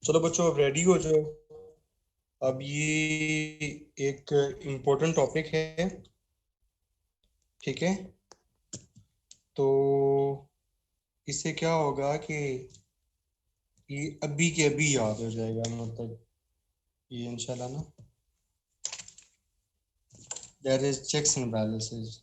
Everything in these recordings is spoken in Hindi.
चलो बच्चों, अब रेडी हो जाओ। अब ये एक इम्पोर्टेंट टॉपिक है, ठीक है। तो इससे क्या होगा कि ये अभी के अभी याद हो जाएगा, मतलब ये इंशाल्लाह ना। That is checks and balances.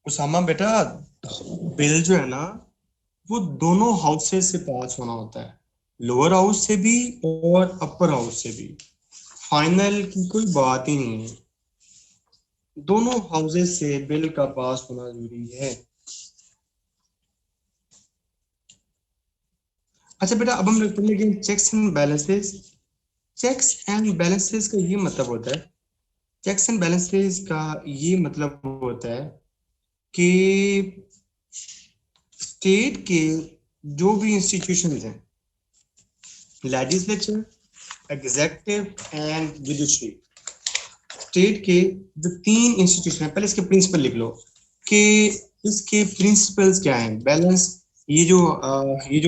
Usama बेटा, बिल जो है ना, वो दोनों हाउसेस से पास होना होता है, लोअर हाउस से भी और अपर हाउस से भी। फाइनल की कोई बात ही नहीं है, दोनों हाउसेस से बिल का पास होना जरूरी है। अच्छा बेटा, अब हम पढ़ लेंगे checks and balances. Checks and balances का ये मतलब होता है, चेक्स एंड बैलेंसेस का ये मतलब होता है कि स्टेट के जो भी इंस्टीट्यूशंस हैं, legislature, executive and judiciary, state के जो तीन इंस्टीट्यूशन है, पहले इसके प्रिंसिपल लिख लो कि इसके प्रिंसिपल्स क्या हैं। बैलेंस, ये जो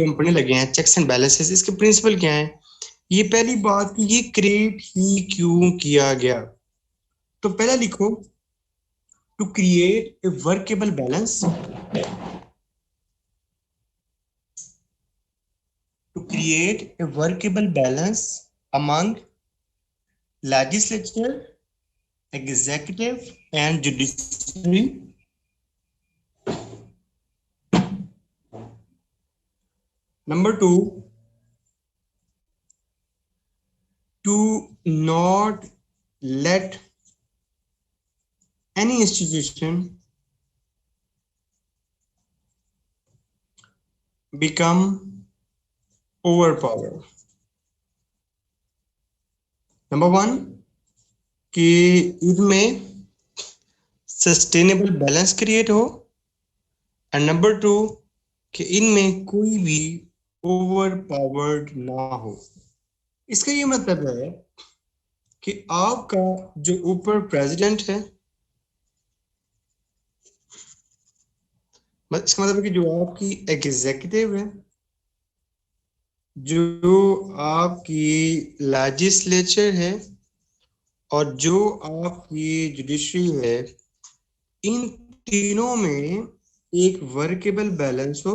हम पढ़ने लगे हैं चेक्स एंड बैलेंसेस, इसके प्रिंसिपल क्या हैं। ये पहली बात कि ये क्रिएट ही क्यों किया गया। तो पहला लिखो, to create a workable balance, to create a workable balance among legislature, executive and judiciary. Number two, to not let any institution become overpower. Number one, कि इनमें सस्टेनेबल बैलेंस क्रिएट हो। एंड नंबर टू, कि इनमें कोई भी ओवर पावर्ड ना हो। इसका ये मतलब है कि आपका जो ऊपर प्रेसिडेंट है, इसका मतलब है कि जो आपकी एग्जीक्यूटिव है, जो आपकी लेजिस्लेचर है और जो आपकी जुडिशरी है, इन तीनों में एक वर्केबल बैलेंस हो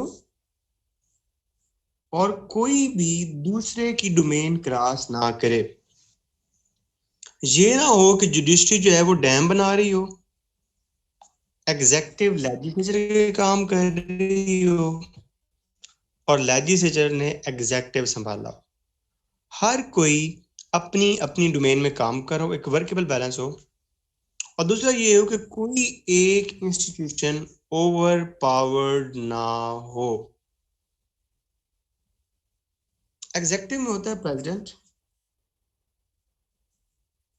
और कोई भी दूसरे की डोमेन क्रॉस ना करे। ये ना हो कि जुडिशरी जो है वो डैम बना रही हो, एग्जेक्टिव लेजिस्लेचर के काम कर रही हो और लेजिस्लेचर ने एग्जेक्टिव संभाला। हर कोई अपनी अपनी डोमेन में काम करो, एक वर्केबल बैलेंस हो। और दूसरा ये हो कि कोई एक इंस्टीट्यूशन ओवर पावर्ड ना हो। एग्जेक्टिव में होता है प्रेसिडेंट,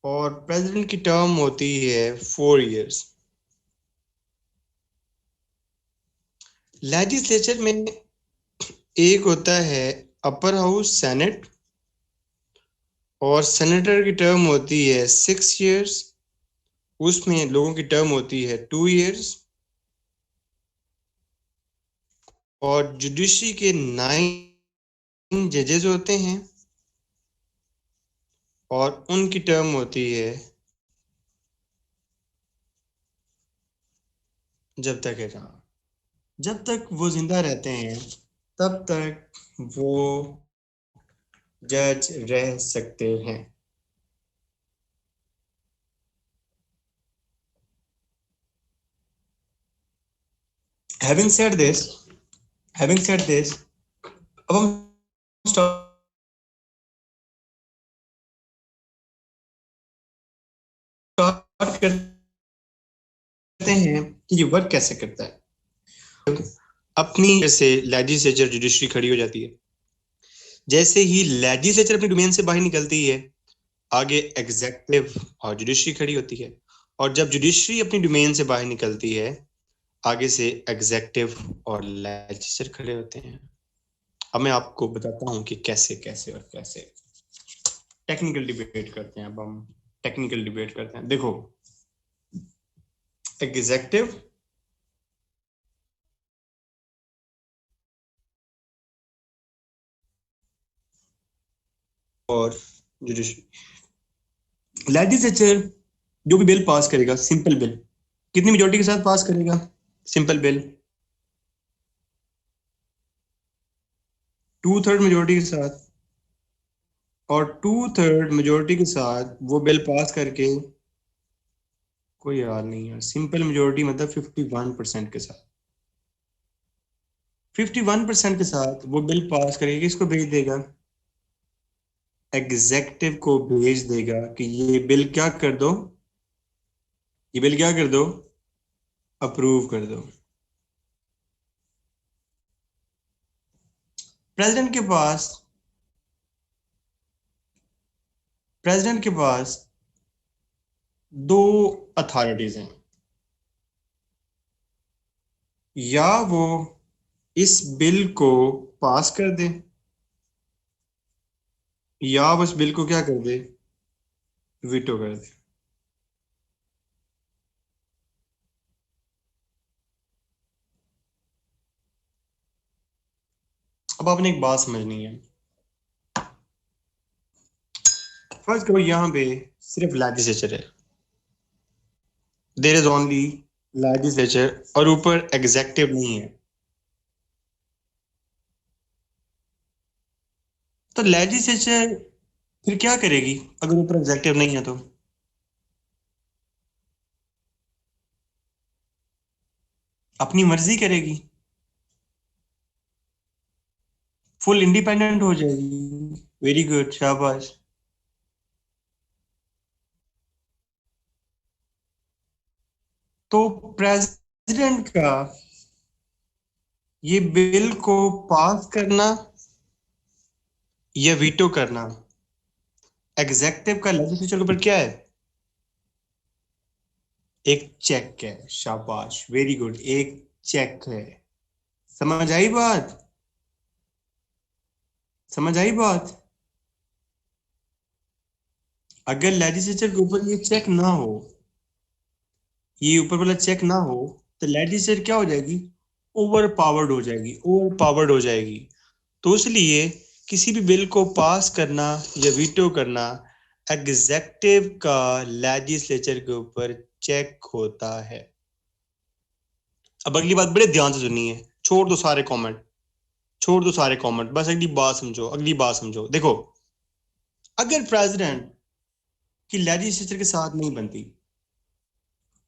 और प्रेसिडेंट की टर्म होती है 4 इयर्स। लेजिस्लेचर में एक होता है अपर हाउस सेनेट, और सेनेटर की टर्म होती है 6 इयर्स। उसमें लोगों की टर्म होती है 2 इयर्स। और जुडिशरी के 9 जजेस होते हैं और उनकी टर्म होती है जब तक वो जिंदा रहते हैं तब तक वो जज रह सकते हैं। Having said this having said this अब हम स्टार्ट करते हैं कि ये वर्क कैसे करता है। अपनी से लेजिस्लेचर जुडिशरी खड़ी हो जाती है। जैसे ही लेजिस्लेचर अपनी डोमेन से बाहर निकलती है, आगे एग्जेक्टिव और जुडिशरी खड़ी होती है। और जब जुडिशरी अपनी डोमेन से बाहर निकलती है, आगे से एग्जेक्टिव और लेजिस्लेचर खड़े होते हैं। अब मैं आपको बताता हूं कि कैसे कैसे और कैसे टेक्निकल डिबेट करते हैं। अब हम टेक्निकल डिबेट करते हैं। देखो, एग्जेक्टिव और जुडिशरी, लेजिस्लेचर जो भी बिल पास करेगा, सिंपल बिल, कितनी मेजोरिटी के साथ पास करेगा? सिंपल बिल 2/3 मेजोरिटी के साथ। और 2/3 मेजोरिटी के साथ वो बिल पास करके, कोई यार नहीं है, सिंपल मेजोरिटी मतलब 51% के साथ, 51% के साथ वो बिल पास करेगा। किसको भेज देगा? एग्जेक्टिव को भेज देगा कि ये बिल क्या कर दो, ये बिल क्या कर दो, अप्रूव कर दो। प्रेसिडेंट के पास प्रेसिडेंट के पास दो अथॉरिटीज हैं। या वो इस बिल को पास कर दे, या वो इस बिल को क्या कर दे, वीटो कर दे। अब आपने एक बात समझनी है। फर्स्ट करो, यहां पे सिर्फ लेजिस्लेचर है, देयर इज ओनली लेजिस्लेचर, और ऊपर एग्जेक्टिव नहीं है। तो लेजिस्लेचर फिर क्या करेगी अगर ऊपर एग्जेक्टिव नहीं है? तो अपनी मर्जी करेगी, फुल इंडिपेंडेंट हो जाएगी। वेरी गुड, शाबाश। तो प्रेसिडेंट का ये बिल को पास करना या वीटो करना, एग्जेक्टिव का लेजिस्लेचर के ऊपर क्या है? एक चेक है। शाबाश, वेरी गुड, एक चेक है। समझ आई बात? समझ आई बात? अगर लेजिस्लेचर के ऊपर ये चेक ना हो, ये ऊपर वाला चेक ना हो, तो लेजिस्लेचर क्या हो जाएगी? ओवर पावर्ड हो जाएगी, ओवर पावर्ड हो जाएगी। तो इसलिए किसी भी बिल को पास करना या वीटो करना, एग्जेक्टिव का लेजिस्लेचर के ऊपर चेक होता है। अब अगली बात बड़े ध्यान से सुनिए, छोड़ दो सारे कमेंट, छोड़ दो सारे कमेंट, बस अगली बात समझो, अगली बात समझो। देखो, अगर प्रेसिडेंट की लेजिस्लेचर के साथ नहीं बनती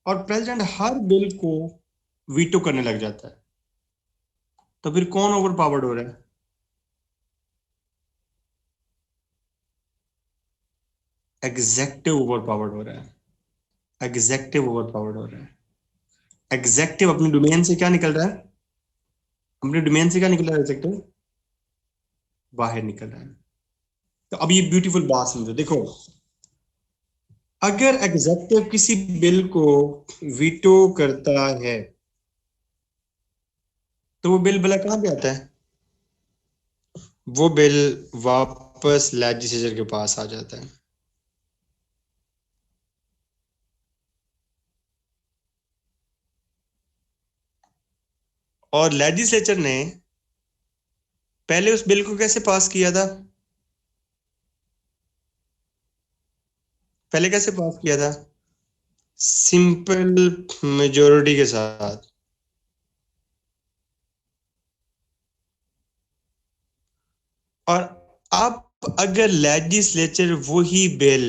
और प्रेसिडेंट हर बिल को वीटो करने लग जाता है, तो फिर कौन ओवर पावर्ड हो रहा है? एग्जेक्टिव ओवर पावर्ड हो रहा है। एग्जेक्टिव ओवर पावर्ड हो रहा है। एग्जेक्टिव अपनी डोमेन से क्या निकल रहा है? अपने डोमेन से क्या निकल रहा है? एग्जेक्टिव बाहर निकल रहा है। तो अब ये ब्यूटीफुल बात समझो। देखो, अगर एग्जेक्टिव किसी बिल को वीटो करता है, तो वो बिल भला कहां पे आता है? वो बिल वापस लेजिस्लेचर के पास आ जाता है। और लेजिस्लेचर ने पहले उस बिल को कैसे पास किया था? पहले कैसे पास किया था? सिंपल मेजोरिटी के साथ। और अब अगर लेजिस्लेचर वही बिल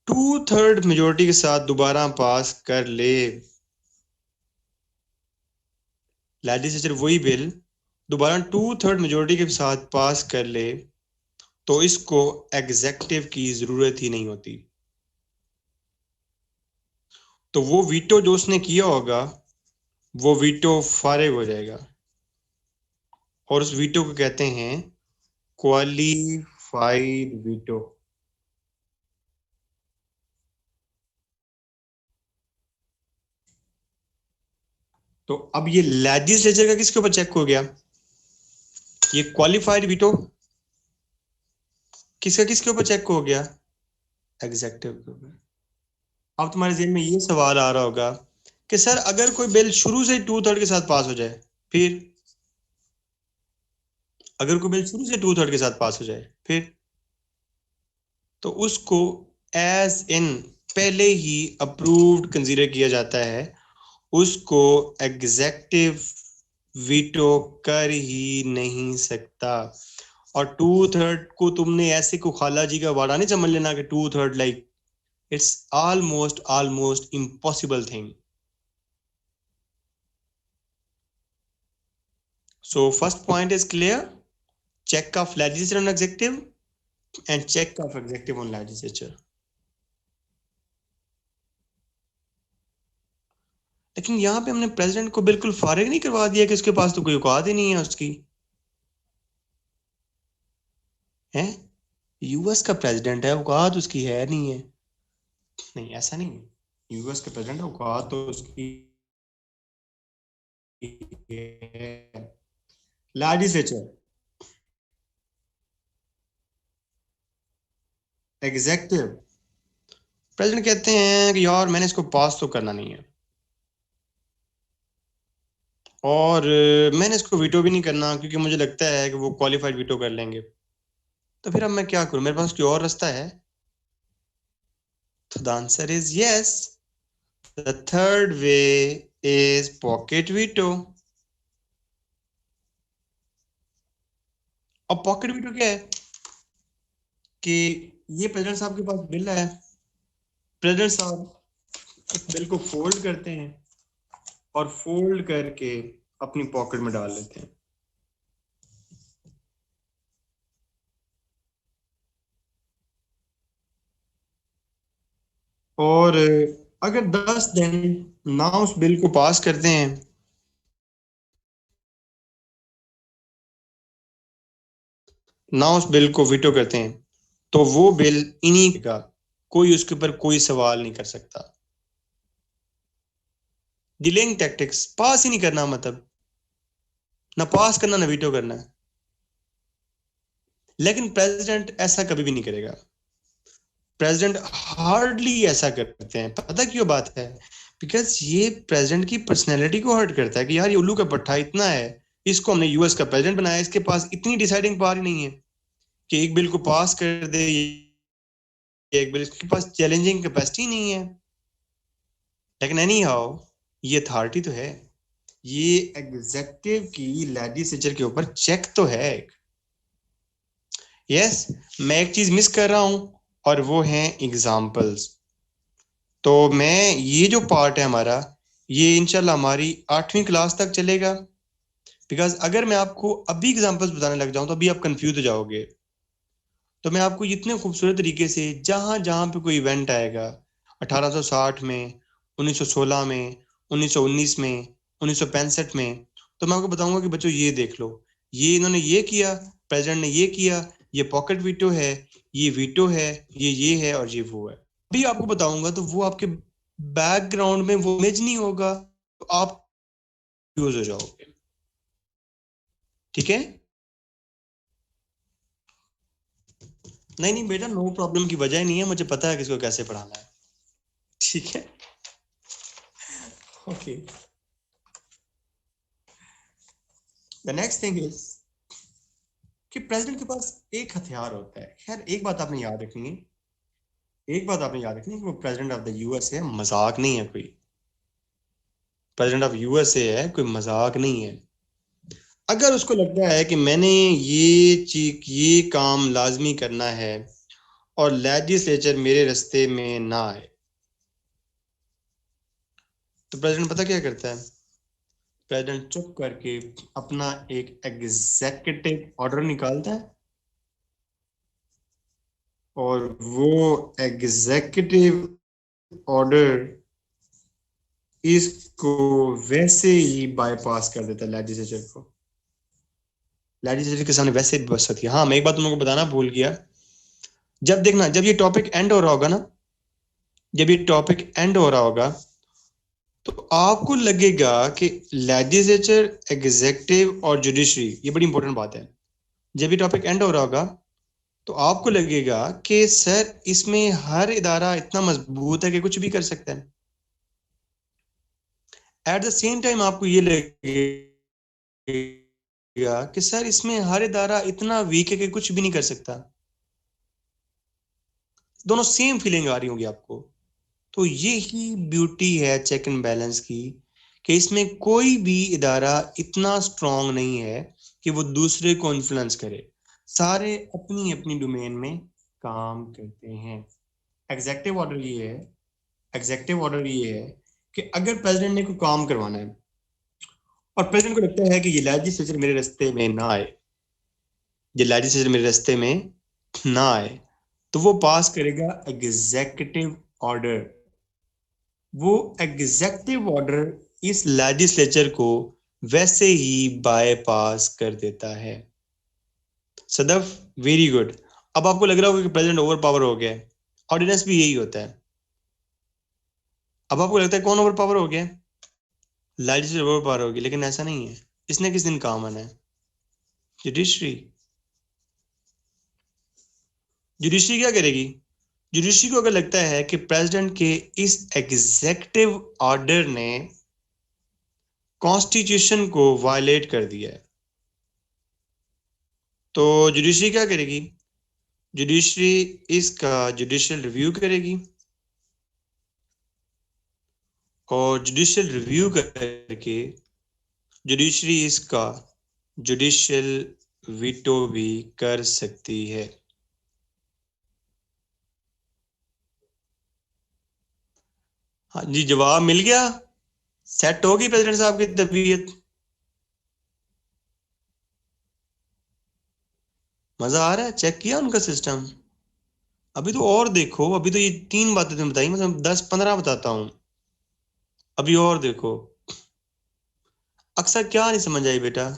2/3 मेजोरिटी के साथ दोबारा पास कर ले, लेजिस्लेचर वही बिल दोबारा 2/3 मेजोरिटी के साथ पास कर ले, तो इसको एग्जेक्टिव की जरूरत ही नहीं होती। तो वो वीटो जो उसने किया होगा, वो वीटो फारिग हो जाएगा। और उस वीटो को कहते हैं क्वालिफाइड वीटो। तो अब ये लेजिस्लेचर का किसके ऊपर चेक हो गया? ये क्वालिफाइड वीटो किसके ऊपर चेक हो गया? एग्जेक्टिव के ऊपर। अब तुम्हारे जहन में ये सवाल आ रहा होगा कि सर अगर कोई बिल शुरू से 2/3 के साथ पास हो जाए, फिर अगर कोई बिल शुरू से 2/3 के साथ पास हो जाए, फिर तो उसको एज इन पहले ही अप्रूव्ड कंसीडर किया जाता है, उसको एग्जेक्टिव वीटो कर ही नहीं सकता। और 2/3 को तुमने ऐसे को खाला जी का वाड़ा नहीं समझ लेना कि 2/3 like it's almost impossible thing. So first point is clear. Check of legislature on executive and check of executive on legislature. लेकिन यहाँ पे हमने प्रेसिडेंट को बिल्कुल फारिग नहीं करवा दिया कि उसके पास तो कोई औकात ही नहीं है उसकी, है? यूएस का प्रेसिडेंट है, औकात उसकी है नहीं है? नहीं, ऐसा नहीं है। यूएस का प्रेसिडेंट औकात तो उसकी लेजिस्लेचर एग्जेक्टिव प्रेसिडेंट कहते हैं कि यार मैंने इसको पास तो करना नहीं है और मैंने इसको वीटो भी नहीं करना क्योंकि मुझे लगता है कि वो क्वालिफाइड वीटो कर लेंगे। तो फिर अब मैं क्या करूं? मेरे पास कोई और रास्ता है? तो the answer is yes, the third way is pocket veto. और पॉकेट वीटो क्या है कि ये प्रेसिडेंट साहब के पास बिल है, प्रेसिडेंट साहब इस बिल को फोल्ड करते हैं और फोल्ड करके अपनी पॉकेट में डाल लेते हैं। और अगर 10 दिन ना उस बिल को पास करते हैं, ना उस बिल को वीटो करते हैं, तो वो बिल इन्हीं का, कोई उसके ऊपर कोई सवाल नहीं कर सकता। डिलेइंग टैक्टिक्स, पास ही नहीं करना, मतलब ना पास करना ना वीटो करना है। लेकिन प्रेसिडेंट ऐसा कभी भी नहीं करेगा। प्रेसिडेंट हार्डली ऐसा करते हैं। पता क्यों बात है? बिकॉज ये प्रेसिडेंट की पर्सनैलिटी को हर्ट करता है कि यार ये उल्लू का पट्टा इतना है, इसको हमने यूएस का प्रेसिडेंट बनाया, इसके पास इतनी डिसाइडिंग पावर ही नहीं है कि एक बिल को पास कर दे, एक बिल, इसके पास चैलेंजिंग कैपेसिटी नहीं है। लेकिन एनी हाउ ये अथॉरिटी तो है, ये एग्जेक्टिव की लेजिस्लेचर के ऊपर चेक तो है। यस, मैं एक चीज मिस कर रहा हूं और वो है एग्जाम्पल्स। तो मैं ये जो पार्ट है हमारा, ये इंशाल्लाह हमारी 8वीं क्लास तक चलेगा। बिकॉज अगर मैं आपको अभी एग्जाम्पल्स बताने लग जाऊं तो अभी आप कंफ्यूज हो जाओगे। तो मैं आपको इतने खूबसूरत तरीके से जहां जहां पे कोई इवेंट आएगा 1860 में, 1916 में, 1919 में, 1965 में, तो मैं आपको बताऊंगा कि बच्चों ये देख लो, ये इन्होंने ये किया, प्रेसिडेंट ने ये किया, ये पॉकेट वीटो है, ये वीटो है, ये है और ये वो है। भी आपको बताऊंगा तो वो आपके बैकग्राउंड में वो इमेज नहीं होगा, तो आप यूज हो जाओगे। ठीक है? नहीं नहीं बेटा, नो प्रॉब्लम की वजह नहीं है, मुझे पता है किसको कैसे पढ़ाना है। ठीक है, okay. The next thing is कि प्रेसिडेंट के पास एक हथियार होता है। खैर एक बात आपने याद रखनी है, एक बात आपने याद रखनी है कि वो प्रेसिडेंट ऑफ द यूएस है, मजाक नहीं है कोई। प्रेसिडेंट ऑफ यूएसए है, कोई मजाक नहीं है। अगर उसको लगता है कि मैंने ये चीज, ये काम लाजमी करना है और लेजिस्लेचर मेरे रास्ते में ना आए, तो प्रेसिडेंट पता क्या करता है? प्रेसिडेंट चुप करके अपना एक एग्जीक्यूटिव ऑर्डर निकालता है और वो एग्जीक्यूटिव ऑर्डर इसको वैसे ही बाईपास कर देता है लेजिस्लेचर को। लेजिस्लेचर के सामने वैसे भी बस सकती है। हाँ, मैं एक बात तुम लोगों को बताना भूल गया। जब देखना, जब ये टॉपिक एंड हो रहा होगा ना, जब ये टॉपिक एंड हो रहा होगा तो आपको लगेगा कि लेजिस्लेचर, एग्जीक्यूटिव और जुडिशरी, ये बड़ी इंपॉर्टेंट बात है, जब ये टॉपिक एंड हो रहा होगा तो आपको लगेगा कि सर इसमें हर इदारा इतना मजबूत है कि कुछ भी कर सकता है। एट द सेम टाइम आपको ये लगेगा कि सर इसमें हर इदारा इतना वीक है कि कुछ भी नहीं कर सकता। दोनों सेम फीलिंग आ रही होगी आपको। तो ये ही ब्यूटी है चेक एंड बैलेंस की, कि इसमें कोई भी इदारा इतना स्ट्रांग नहीं है कि वो दूसरे को इन्फ्लुएंस करे। सारे अपनी अपनी डोमेन में काम करते हैं। एग्जेक्टिव ऑर्डर ये है, एग्जेक्टिव ऑर्डर ये है कि अगर प्रेसिडेंट ने कोई काम करवाना है और प्रेसिडेंट को लगता है कि ये लेजिस्लेचर मेरे रास्ते में ना आए, ये लेजिस्लेचर मेरे रास्ते में ना आए, तो वो पास करेगा एग्जेक्टिव ऑर्डर। वो एग्जेक्टिव ऑर्डर इस लेजिस्लेचर को वैसे ही बायपास कर देता है। Sadaf, very good. अब आपको लग रहा होगा कि प्रेसिडेंट ओवर पावर हो गया है। ऑर्डिनेंस भी यही होता है। अब आपको लगता है कौन ओवर पावर हो गया है? लेजिस्लेचर ओवर पावर हो गया, लेकिन ऐसा नहीं है। इसने किस दिन काम आना है? जुडिशरी। जुडिशरी क्या करेगी? जुडिशरी को अगर लगता है कि प्रेसिडेंट के इस एग्जेक्टिव ऑर्डर ने कॉन्स्टिट्यूशन को वायलेट कर दिया है, तो जुडिशरी क्या करेगी? जुडिशरी इसका जुडिशियल रिव्यू करेगी, और जुडिशियल रिव्यू करके जुडिशरी इसका जुडिशियल वीटो भी कर सकती है। हाँ जी, जवाब मिल गया। सेट होगी प्रेसिडेंट साहब की तबीयत? मजा आ रहा है? चेक किया उनका सिस्टम? अभी तो और देखो, अभी तो ये 3 बातें तुम बताई, मतलब 10-15 बताता हूँ। अभी और देखो। अक्सर क्या नहीं समझ आई बेटा?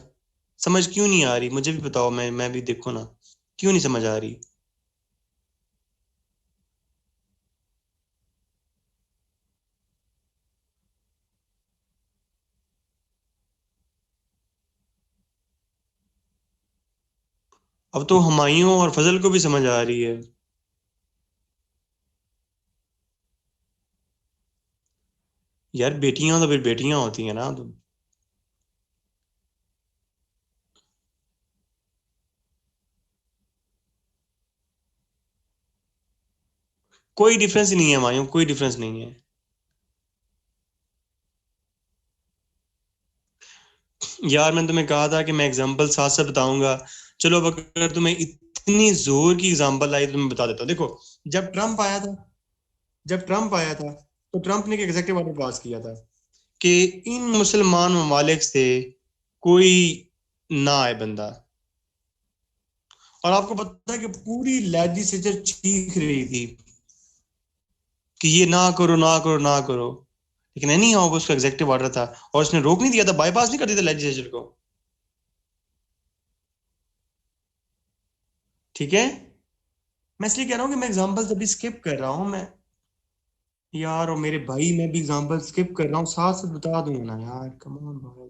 समझ क्यों नहीं आ रही मुझे भी बताओ, मैं भी देखो ना, क्यों नहीं समझ आ रही? अब तो हुमायूं और फजल को भी समझ आ रही है। यार बेटियां तो फिर बेटियां होती हैं ना, तो कोई डिफरेंस ही नहीं है हुमायूं, कोई डिफरेंस नहीं है। यार मैंने तुम्हें कहा था कि मैं एग्जांपल साथ साथ बताऊंगा। चलो अब अगर तुम्हें इतनी जोर की एग्जांपल आई तो मैं बता देता हूँ। देखो, जब ट्रम्प आया था जब ट्रम्प आया था तो ट्रम्प ने एक एग्जेक्टिव ऑर्डर पास किया था कि इन मुसलमान ममालिक से कोई ना आए बंदा। और आपको पता है कि पूरी लेजिस्लेचर चीख रही थी कि ये ना करो ना करो ना करो, लेकिन नहीं हाउ उसका एग्जेक्टिव ऑर्डर था और उसने रोक नहीं दिया था, बाईपास नहीं कर दिया था लेजिस्लेचर को। ठीक है। मैं इसलिए कह रहा हूँ कि मैं एग्जांपल्स अभी स्किप कर रहा हूँ मैं। यार और मेरे भाई, मैं भी एग्जांपल स्किप कर रहा हूँ, साथ साथ बता दूंगा ना यार, कम ऑन भाई।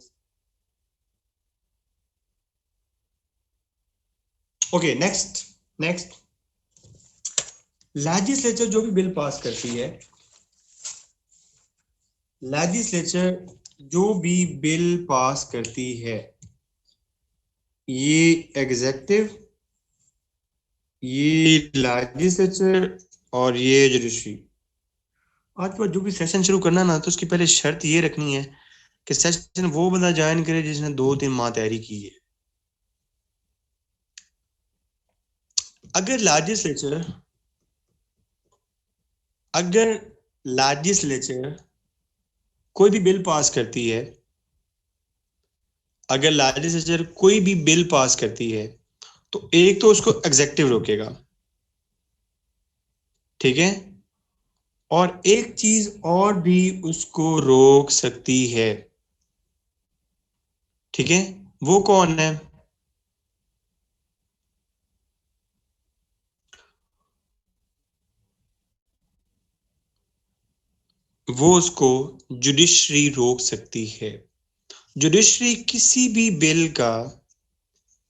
Okay, next. नेक्स्ट, लेजिस्लेचर जो भी बिल पास करती है, लेजिस्लेचर जो भी बिल पास करती है, ये एग्जेक्टिव, ये लेजिस्लेचर, और ये जुडिशरी। आज के बाद जो भी सेशन शुरू करना ना, तो उसकी पहले शर्त ये रखनी है कि सेशन वो बंदा ज्वाइन करे जिसने 2-3 माह तैयारी की है। अगर लेजिस्लेचर अगर लेजिस्लेचर कोई भी बिल पास करती है, अगर लेजिस्लेचर कोई भी बिल पास करती है, तो एक तो उसको एग्जेक्टिव रोकेगा, ठीक है, और एक चीज और भी उसको रोक सकती है। ठीक है, वो कौन है? वो उसको जुडिशरी रोक सकती है। जुडिशरी किसी भी बिल का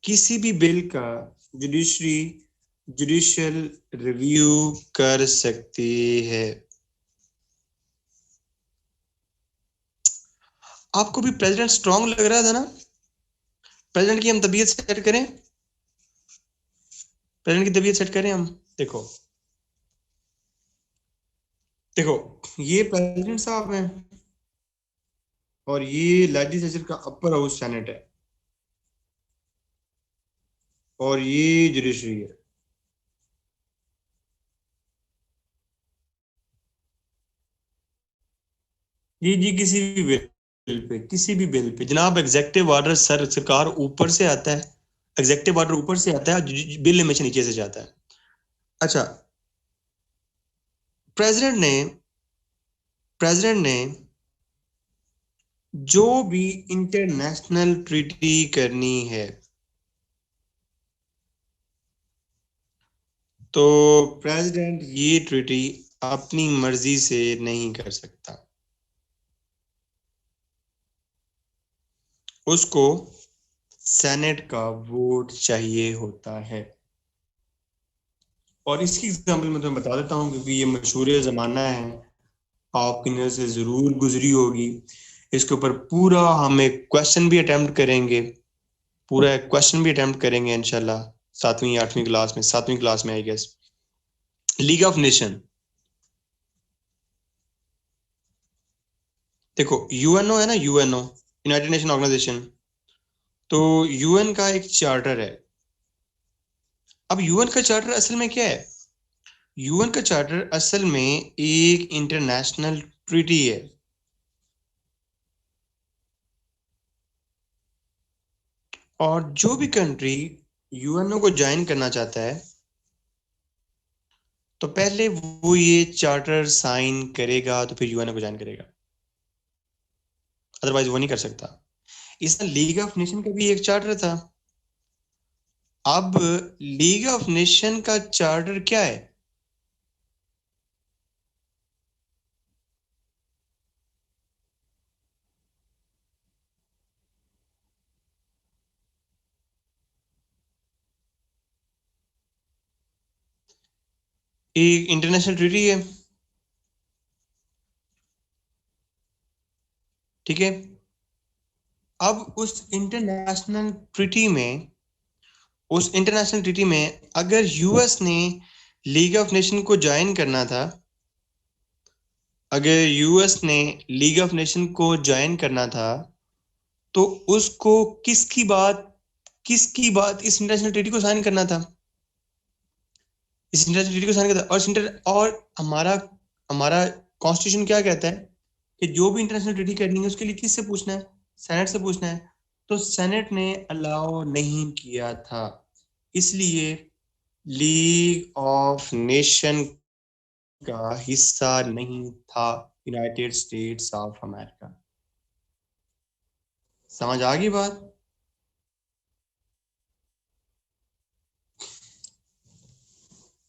किसी भी बिल का जुडिशियल रिव्यू कर सकती है। आपको भी प्रेसिडेंट स्ट्रांग लग रहा था ना? प्रेसिडेंट की हम तबीयत सेट करें, प्रेसिडेंट की तबीयत सेट करें हम। देखो देखो, ये प्रेसिडेंट साहब हैं और ये लेजिस्लेचर का अपर हाउस सेनेट है और ये जुडिशरी है। जी किसी भी बिल पे जनाब एग्जेक्टिव ऑर्डर सरकार ऊपर से आता है, एग्जेक्टिव ऑर्डर ऊपर से आता है, बिल हमेशा नीचे से जाता है। अच्छा, प्रेसिडेंट ने प्रेसिडेंट ने जो भी इंटरनेशनल ट्रीटी करनी है तो प्रेसिडेंट ये ट्रीटी अपनी मर्जी से नहीं कर सकता, उसको सेनेट का वोट चाहिए होता है। और इसकी एग्जांपल मैं तुम्हें बता देता हूँ क्योंकि ये मशहूर ज़माना है, आपकी नज़र से ज़रूर गुजरी होगी। इसके ऊपर पूरा हम एक क्वेश्चन भी अटेम्प्ट करेंगे, पूरा एक क्वेश्चन भी अटेम्प्ट करेंगे इंशाल्लाह, 7वीं 8वीं क्लास में, 7वीं क्लास में I guess. League of nation, देखो यूएनओ है ना, यूएनओ यूनाइटेड नेशन ऑर्गेनाइजेशन, तो यूएन का एक चार्टर है। अब यूएन का चार्टर असल में क्या है? यूएन का चार्टर असल में एक इंटरनेशनल ट्रीटी है। और जो भी कंट्री यूएनओ को ज्वाइन करना चाहता है तो पहले वो ये चार्टर साइन करेगा तो फिर यूएनओ को ज्वाइन करेगा, अदरवाइज वो नहीं कर सकता। इसमें लीग ऑफ नेशन का भी एक चार्टर था। अब लीग ऑफ नेशन का चार्टर क्या है? एक इंटरनेशनल ट्रीटी है, ठीक है। अब उस इंटरनेशनल ट्रीटी में अगर यूएस ने लीग ऑफ नेशन को ज्वाइन करना था, अगर यूएस ने लीग ऑफ नेशन को ज्वाइन करना था तो उसको किसकी बात इस इंटरनेशनल ट्रीटी को साइन करना था, इस इंटरनेशनल ट्रीटी को साइन करना था। और हमारा हमारा कॉन्स्टिट्यूशन क्या कहता है कि जो भी इंटरनेशनल ट्रीटी करनी है उसके लिए किससे पूछना है? सेनेट से पूछना है। तो सेनेट ने अलाउ नहीं किया था, इसलिए लीग ऑफ नेशन का हिस्सा नहीं था यूनाइटेड स्टेट्स ऑफ अमेरिका। समझ आ गई बात?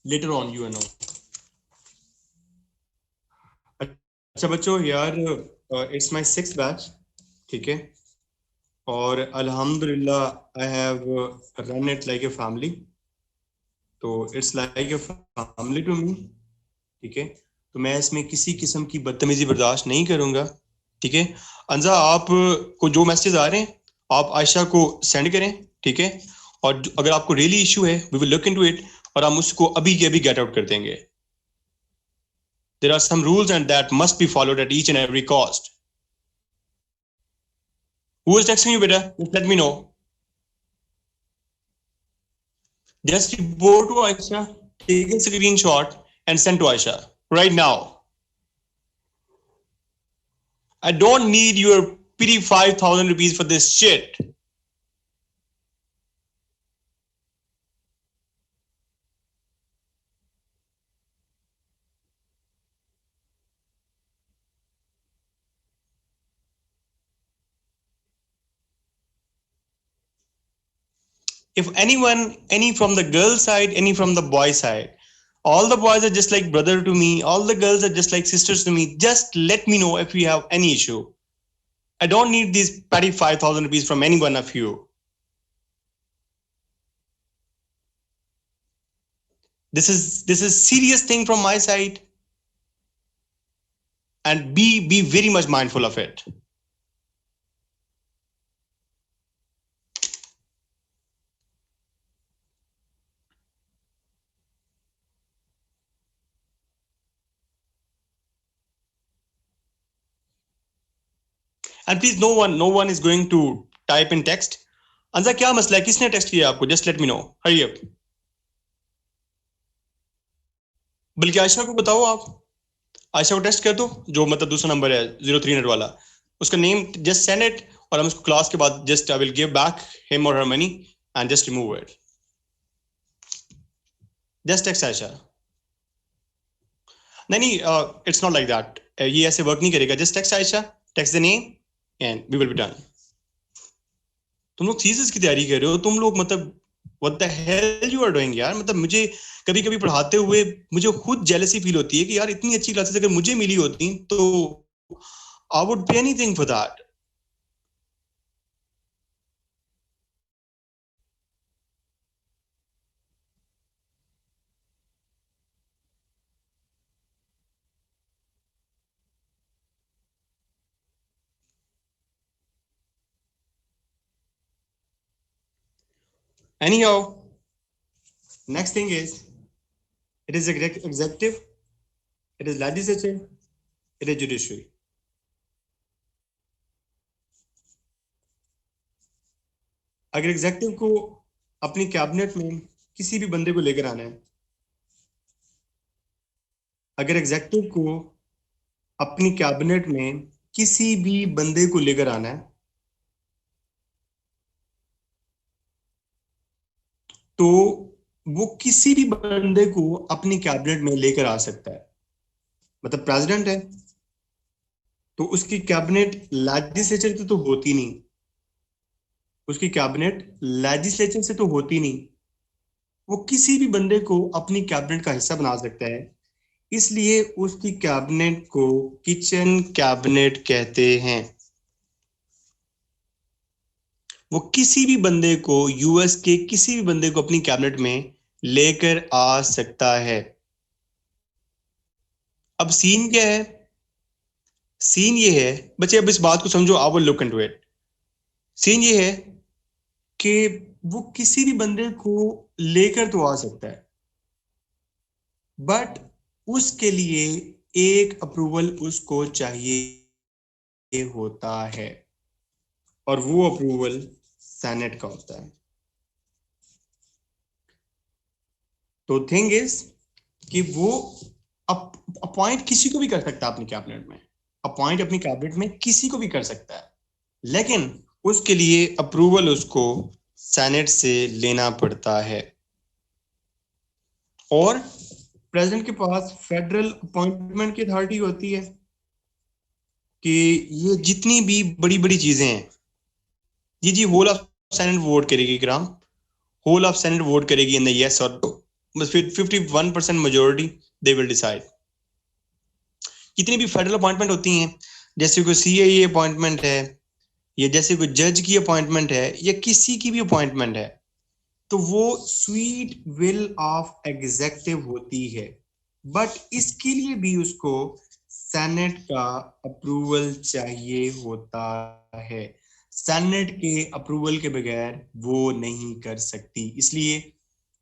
Later on you know. अच्छा बच्चों यार, इट्स माय सिक्स्थ बैच, ठीक है। और अल्हम्दुलिल्लाह I have run it like a family, तो it's like a family to me, ठीक है। तो मैं इसमें किसी किस्म की बदतमीजी बर्दाश्त नहीं करूंगा, ठीक है। अंजा, आप को जो मैसेज आ रहे हैं आप आयशा को सेंड करें, ठीक है। और अगर आपको रियली इशू है we will look into it और हम उसको अभी के अभी गेट आउट कर देंगे। There are some rules and that must be followed at each and every cost. Who is texting you बेटा? Just let me know. Just go to Ayesha, take a screenshot and send to Aisha right now. I don't need your pity 5,000 rupees for this shit. If anyone, any from the girl side, any from the boy side, all the boys are just like brother to me, all the girls are just like sisters to me. Just let me know if you have any issue. I don't need these petty 5,000 rupees from any one of you. This is serious thing from my side, and be very much mindful of it. And please, no one is going to type in text. अंजा क्या मसला है, किसने टेक्स्ट किया आपको? Just let me no, hurry up. बल्कि आयशा को बताओ, आप आयशा को टेस्ट कर दो, जो मतलब दूसरा नंबर है 03 वाला, उसका नेम जस्ट सेंड इट, और हम उसको क्लास के बाद just I will give back him और her money and just remove it. Just text Ayesha. नहीं, इट्स नॉट लाइक दैट. ये ऐसे वर्क नहीं करेगा. Just text Ayesha, text the name and we will be done. तुम लोग थीसिस की तैयारी कर रहे हो, तुम लोग मतलब what the hell you are doing यार. मतलब मुझे कभी कभी पढ़ाते हुए मुझे खुद जेलसी फील होती है कि यार इतनी अच्छी क्लासेस अगर मुझे मिली होती तो I would pay anything for that. Anyhow, next thing is, it is executive, it is legislature, it is judiciary. अगर एग्जेक्टिव को अपनी कैबिनेट में किसी भी बंदे को लेकर आना है, अगर एग्जेक्टिव को अपनी कैबिनेट में किसी भी बंदे को लेकर आना है, तो वो किसी भी बंदे को अपनी कैबिनेट में लेकर आ सकता है. मतलब प्रेसिडेंट है तो उसकी कैबिनेट लेजिस्लेचर से तो होती नहीं, उसकी कैबिनेट लेजिस्लेचर से तो होती नहीं, वो किसी भी बंदे को अपनी कैबिनेट का हिस्सा बना सकता है. इसलिए उसकी कैबिनेट को किचन कैबिनेट कहते हैं. वो किसी भी बंदे को, यूएस के किसी भी बंदे को अपनी कैबिनेट में लेकर आ सकता है. अब सीन क्या है? सीन ये है बच्चे, अब इस बात को समझो, I will look into it. Scene ये है कि वो किसी भी बंदे को लेकर तो आ सकता है, बट उसके लिए एक अप्रूवल उसको चाहिए होता है, और वो अप्रूवल सेनेट का होता है. तो थिंग इज कि वो अपॉइंट किसी को भी कर सकता है अपनी कैबिनेट में, अपॉइंट अपनी कैबिनेट में किसी को भी कर सकता है, लेकिन उसके लिए अप्रूवल उसको सेनेट से लेना पड़ता है. और प्रेसिडेंट के पास फेडरल अपॉइंटमेंट की अथॉरिटी होती है कि ये जितनी भी बड़ी बड़ी चीजें हैं, जी होल ऑफ सेनेट वोट करेगी ग्राम, होल ऑफ सेनेट वोट करेगी इन द यस और बस 51% मेजोरिटी दे विल डिसाइड. कितनी भी फेडरल अपॉइंटमेंट होती हैं, जैसे कोई सीआईए अपॉइंटमेंट है, या जैसे कोई जज की अपॉइंटमेंट है, या किसी की भी अपॉइंटमेंट है, तो वो स्वीट विल ऑफ एग्जेक्टिव होती है, बट इसके लिए भी उसको सेनेट का अप्रूवल चाहिए होता है. सेनेट के अप्रूवल के बगैर वो नहीं कर सकती. इसलिए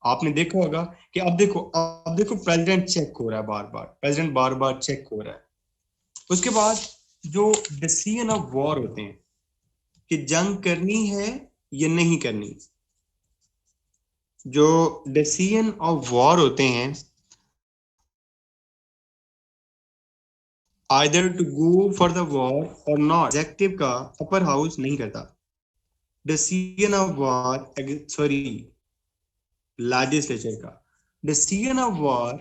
आपने देखा होगा कि अब देखो प्रेसिडेंट चेक हो रहा है, बार बार प्रेसिडेंट बार बार चेक हो रहा है. उसके बाद जो डिसीजन ऑफ वॉर होते हैं कि जंग करनी है या नहीं करनी, जो डिसीजन ऑफ वॉर होते हैं, either to go for the war और नॉट, एग्जेक्टिव का अपर हाउस नहीं करता. Decision of war, sorry, legislature का डिसीजन ऑफ वॉर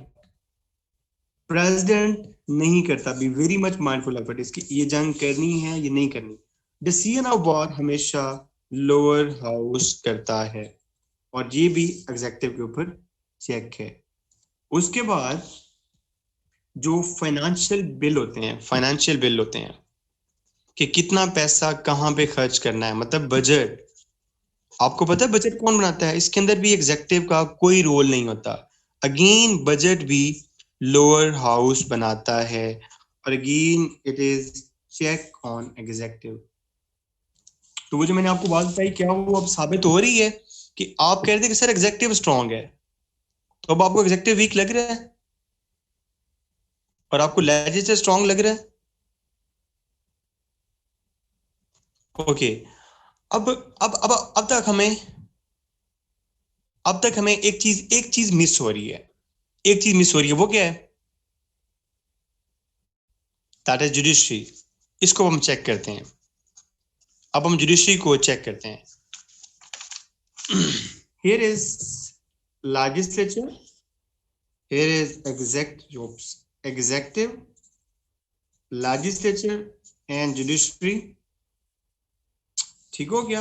प्रेसिडेंट नहीं करता. Be very much mindful of it, इसकी ये जंग करनी है या नहीं करनी. डिसीजन ऑफ वॉर हमेशा लोअर हाउस करता है, और ये भी एग्जेक्टिव के ऊपर चेक है. उसके बाद जो फाइनेंशियल बिल होते हैं कि कितना पैसा कहाँ पे खर्च करना है, मतलब बजट. आपको पता है बजट कौन बनाता है? इसके अंदर भी एग्जेक्टिव का कोई रोल नहीं होता. अगेन बजट भी लोअर हाउस बनाता है और again it is check on executive. तो वो जो मैंने आपको बात बताई, क्या वो अब साबित हो रही है कि आप कह रहे थे कि सर एग्जीक्यूटिव स्ट्रांग है, तो अब आपको एग्जीक्यूटिव वीक लग रहा है और आपको लेजिस्लेचर स्ट्रांग लग रहा है? ओके। अब तक हमें एक चीज मिस हो रही है। एक चीज मिस हो रही है, वो क्या है? That is judiciary. इसको हम चेक करते हैं। अब हम जुडिशरी को चेक करते हैं। Here is legislature, here is executive, legislature and judiciary. ठीक हो गया?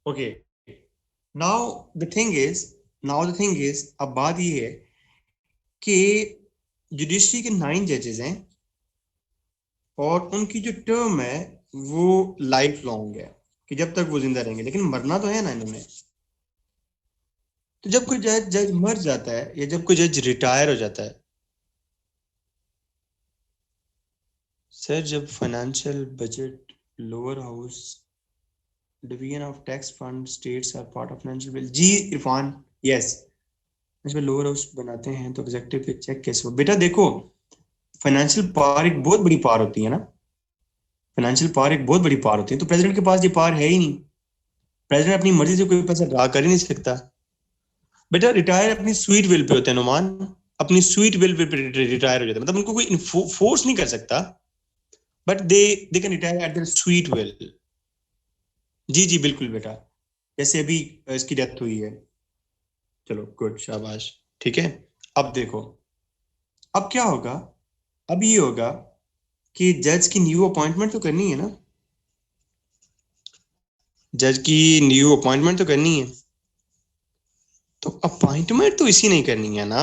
Okay. Now the thing is अब बात ये है कि जुडिशरी के 9 जजेस हैं और उनकी जो टर्म है वो लाइफ लॉन्ग है, कि जब तक वो जिंदा रहेंगे, लेकिन मरना तो है ना इन्होंने। तो जब कोई जज मर जाता है या जब कोई जज रिटायर हो जाता है, सर जब financial budget, lower house, division of tax fund, states are part of financial bill. जी इरफान, यस। इसमें लोअर हाउस बनाते हैं तो एग्जेक्टिव पे चेक कैसे हो? बेटा देखो, फाइनेंशियल पावर एक बहुत बड़ी पावर होती है ना, फाइनेंशियल पावर एक बहुत बड़ी पावर होती है, तो प्रेसिडेंट के पास ये पावर है ही नहीं। प्रेसिडेंट अपनी मर्जी से कोई पैसा ड्रा कर ही नहीं सकता। बेटा रिटायर अपनी स्वीट विल पे होते हैं नुमान, अपनी स्वीट विल पे रिटायर हो जाते हैं, मतलब उनको कोई फोर्स नहीं कर सकता, but they can retire at their sweet will. जी जी बिल्कुल बेटा, जैसे अभी इसकी डेथ हुई है। चलो गुड, शाबाश। ठीक है। अब देखो, अब क्या होगा? अब ये होगा कि जज की न्यू अपॉइंटमेंट तो करनी है ना, जज की न्यू अपॉइंटमेंट तो करनी है। तो अपॉइंटमेंट तो इसी नहीं करनी है ना,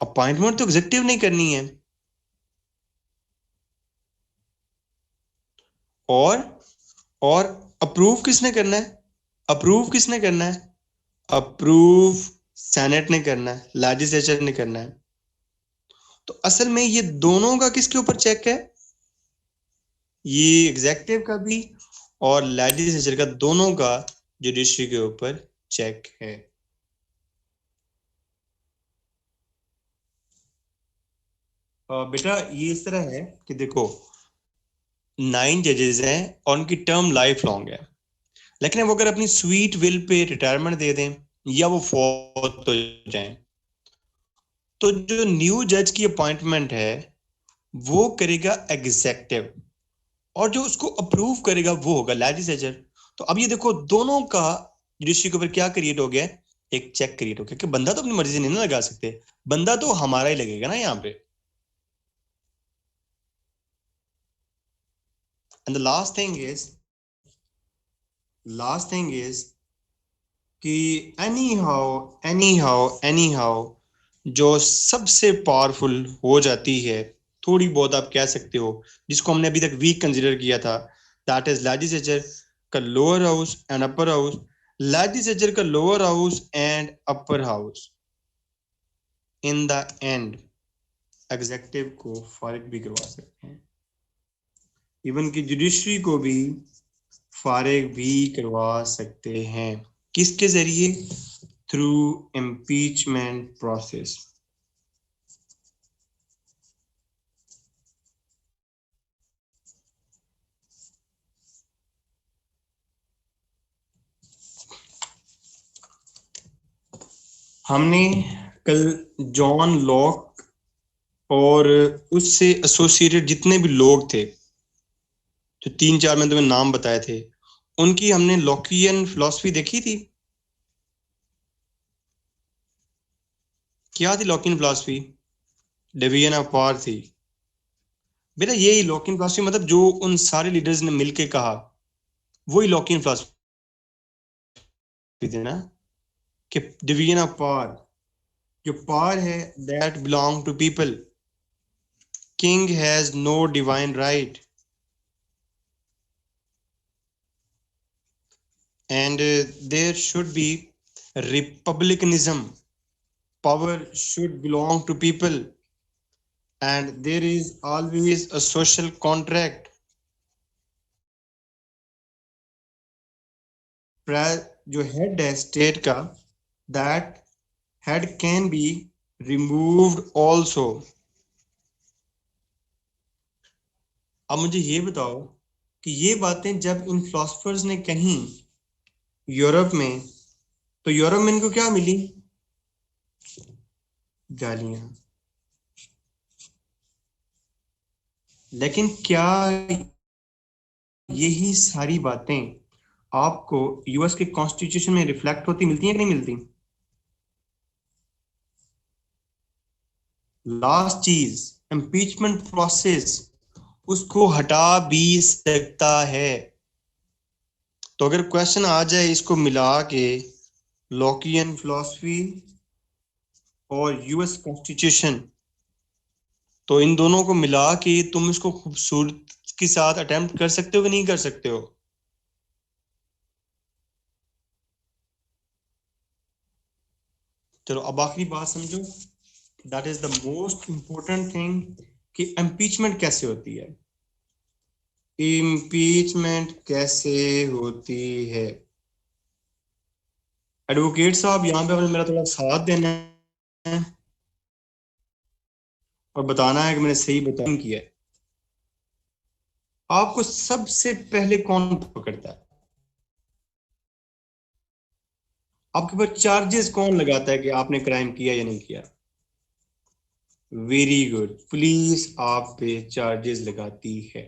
अपॉइंटमेंट तो एग्जेक्टिव नहीं करनी है। और और अप्रूव किसने करना है? अप्रूव किसने करना है? अप्रूव सेनेट ने करना है, लेजिस्लेचर ने करना है। तो असल में ये दोनों का किसके ऊपर चेक है? ये एग्जेक्टिव का भी और लेजिस्लेचर का, दोनों का जुडिशरी के ऊपर चेक है। बेटा ये इस तरह है कि देखो, 9 जजेस हैं और उनकी टर्म लाइफ लॉन्ग है, लेकिन वो अगर अपनी स्वीट विल पे रिटायरमेंट दे दें या वो फौत हो जाएं, तो जो न्यू जज की अपॉइंटमेंट है वो करेगा एग्जेक्टिव, और जो उसको अप्रूव करेगा वो होगा लेजिस्लेचर। तो अब ये देखो, दोनों का जुडिशरी के ऊपर क्या क्रिएट हो गया? एक चेक क्रिएट हो गया कि बंदा तो अपनी मर्जी से नहीं ना लगा सकते, बंदा तो हमारा ही लगेगा ना यहाँ पे। And the last thing is कि एनी हाउ जो सबसे पावरफुल हो जाती है, थोड़ी बहुत आप कह सकते हो, जिसको हमने अभी तक वीक कंसिडर किया था, दैट इज लेजिस्लेचर का lower house and upper house, legislature का lower house and upper house in the and executive को फारिग भी करवा सकते हैं, इवन की जुडिशरी को भी फारिग भी करवा सकते हैं। किसके जरिए? Through impeachment process. हमने कल जॉन लॉक और उससे एसोसिएटेड जितने भी लोग थे, जो 3-4 मैंने तुम्हें नाम बताए थे, उनकी हमने लॉकियन फिलॉसफी देखी थी। क्या थी लॉकियन फिलॉसफी? डिवीजन ऑफ पावर थी। बेटा यही लॉकियन फिलॉसफी, मतलब जो उन सारे लीडर्स ने मिलके कहा, वही लॉकियन फिलॉसफी थी ना, कि डिवीजन ऑफ पावर, जो पावर है that belong to people, king has no divine right, and there should be republicanism, power should belong to people, and there is always a social contract. जो हेड है स्टेट का, that head can be removed also. अब मुझे ये बताओ कि ये बातें जब इन फिलोसफर्स ने कही यूरोप में, तो यूरोप में इनको क्या मिली? गालियां। लेकिन क्या यही सारी बातें आपको यूएस के कॉन्स्टिट्यूशन में रिफ्लेक्ट होती मिलती हैं कि नहीं मिलती? लास्ट चीज, इम्पीचमेंट प्रोसेस उसको हटा भी सकता है। तो अगर क्वेश्चन आ जाए इसको मिला के, लॉकियन फिलॉसफी और यूएस कॉन्स्टिट्यूशन, तो इन दोनों को मिला के तुम इसको खूबसूरत के साथ अटेम्प्ट कर सकते हो कि नहीं कर सकते हो? चलो अब आखिरी बात समझो, that is the most important thing कि इम्पीचमेंट कैसे होती है। इम्पीचमेंट कैसे होती है? एडवोकेट साहब यहाँ पे मेरा थोड़ा साथ देना है और बताना है कि मैंने सही बता किया है। आपको सबसे पहले कौन पकड़ता है? आपके ऊपर चार्जेस कौन लगाता है कि आपने क्राइम किया या नहीं किया? वेरी गुड, पुलिस आप पे चार्जेस लगाती है।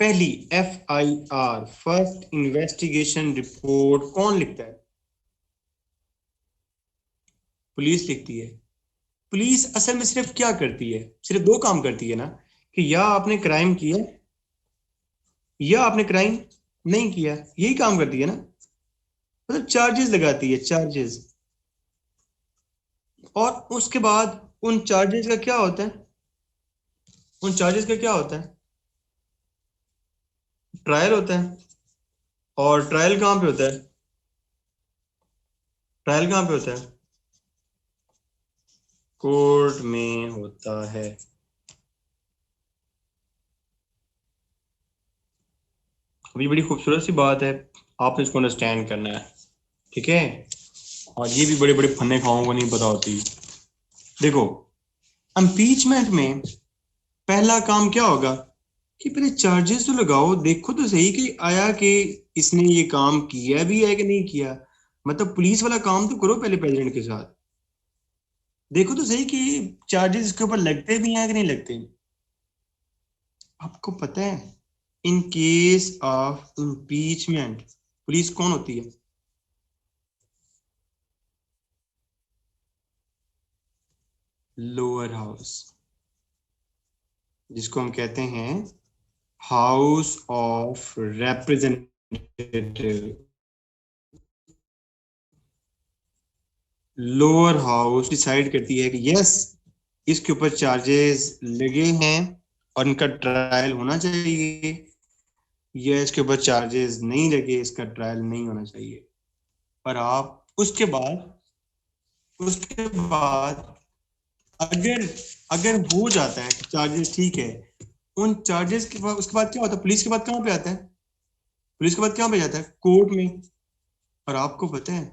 पहली FIR, फर्स्ट इन्वेस्टिगेशन रिपोर्ट कौन लिखता है? पुलिस लिखती है। पुलिस असल में सिर्फ क्या करती है? सिर्फ दो काम करती है ना, कि या आपने क्राइम किया या आपने क्राइम नहीं किया, यही काम करती है ना। मतलब चार्जेस लगाती है, चार्जेस। और उसके बाद उन चार्जेस का क्या होता है? उन चार्जेस का क्या होता है? ट्रायल होता है। और ट्रायल कहाँ पे होता है? ट्रायल कहाँ पे होता है? कोर्ट में होता है। अभी बड़ी खूबसूरत सी बात है, आपने इसको अंडरस्टैंड करना है, ठीक है? और ये भी बड़े बड़े फन्ने खाओं को नहीं पता होती। देखो, इम्पीचमेंट में पहला काम क्या होगा कि पहले चार्जेस तो लगाओ, देखो तो सही कि आया कि इसने ये काम किया भी है कि नहीं किया। मतलब पुलिस वाला काम तो करो पहले प्रेसिडेंट के साथ, देखो तो सही कि चार्जेस इसके ऊपर लगते भी हैं कि नहीं लगते। आपको पता है in case of impeachment police कौन होती है? लोअर हाउस, जिसको हम कहते हैं house of representative. Lower house decide करती है कि यस, इसके ऊपर चार्जेस लगे हैं और इनका ट्रायल होना चाहिए, या इसके ऊपर चार्जेस नहीं लगे, इसका ट्रायल नहीं होना चाहिए। पर आप उसके बाद अगर अगर हो जाता है कि चार्जेस ठीक है, उन चार्जेस के बाद उसके बाद क्या होता है? पुलिस के बाद कहाँ पे आता है? पुलिस के बाद कहाँ पे जाता है? कोर्ट में। और आपको पता है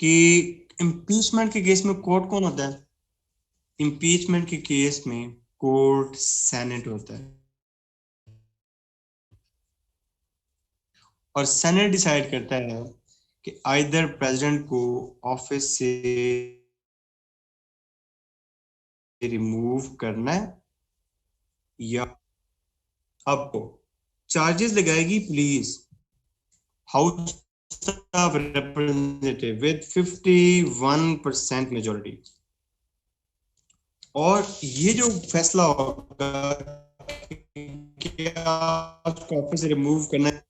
कि इम्पीचमेंट के केस में कोर्ट कौन होता है? इम्पीचमेंट के केस में कोर्ट सेनेट होता है। और सेनेट डिसाइड करता है कि आइदर प्रेसिडेंट को ऑफिस से रिमूव करना है या आपको चार्जेस लगाएगी police, house of representative with 51% majority. और ये जो फैसला होगा कि आपको ऑफिस से रिमूव करना है,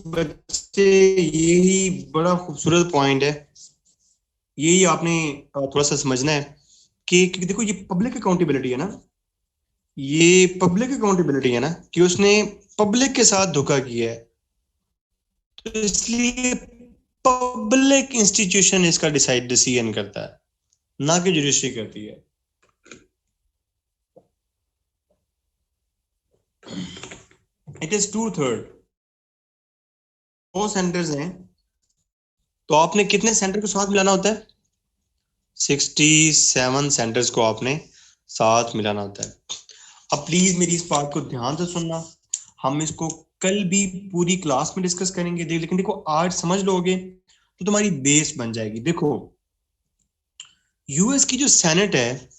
बच्चे यही बड़ा खूबसूरत पॉइंट है, यही आपने थोड़ा सा समझना है कि देखो ये पब्लिक अकाउंटेबिलिटी है ना। ये पब्लिक अकाउंटेबिलिटी है ना, कि उसने पब्लिक के साथ धोखा किया है, तो इसलिए पब्लिक इंस्टीट्यूशन इसका डिसीजन करता है, ना कि जुडिशरी करती है। It is 2/3। 2 सेंटर्स हैं, तो आपने कितने सेंटर को साथ मिलाना होता है? 67 सेंटर्स को आपने साथ मिलाना होता है। अब प्लीज मेरी इस बात को ध्यान से सुनना, हम इसको कल भी पूरी क्लास में डिस्कस करेंगे, लेकिन देखो आज समझ लोगे तो तुम्हारी बेस बन जाएगी। देखो यूएस की जो सेनेट है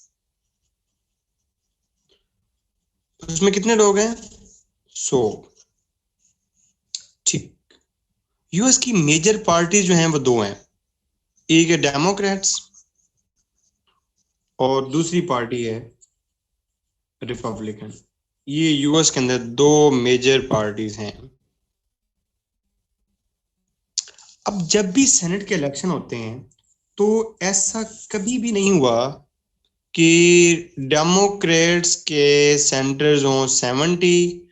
उसमें कितने लोग हैं? 100। ठीक। यूएस की मेजर पार्टी जो हैं वो दो हैं, एक है डेमोक्रेट्स और दूसरी पार्टी है रिपब्लिकन। ये यूएस के अंदर दो मेजर पार्टीज हैं। अब जब भी सेनेट के इलेक्शन होते हैं तो ऐसा कभी भी नहीं हुआ कि डेमोक्रेट्स के सेंटर्स हों 70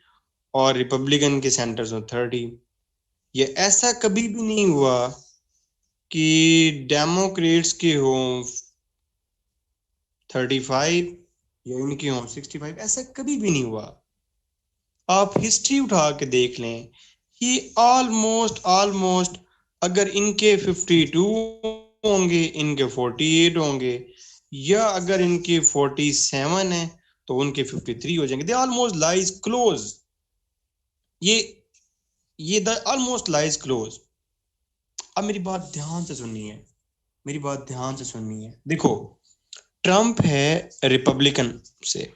और रिपब्लिकन के सेंटर्स हों 30। ये ऐसा कभी भी नहीं हुआ कि डेमोक्रेट्स के हों 35 या इनके हों 65। ऐसा कभी भी नहीं हुआ। आप हिस्ट्री उठा के देख लें, ये ऑलमोस्ट ऑलमोस्ट, अगर इनके 52 होंगे इनके 48 होंगे, या अगर इनके 47 है तो उनके 53 हो जाएंगे। They almost lies close. ये ये द ऑलमोस्ट लाइज क्लोज। अब मेरी बात ध्यान से सुननी है, मेरी बात ध्यान से सुननी है। देखो ट्रंप है रिपब्लिकन से।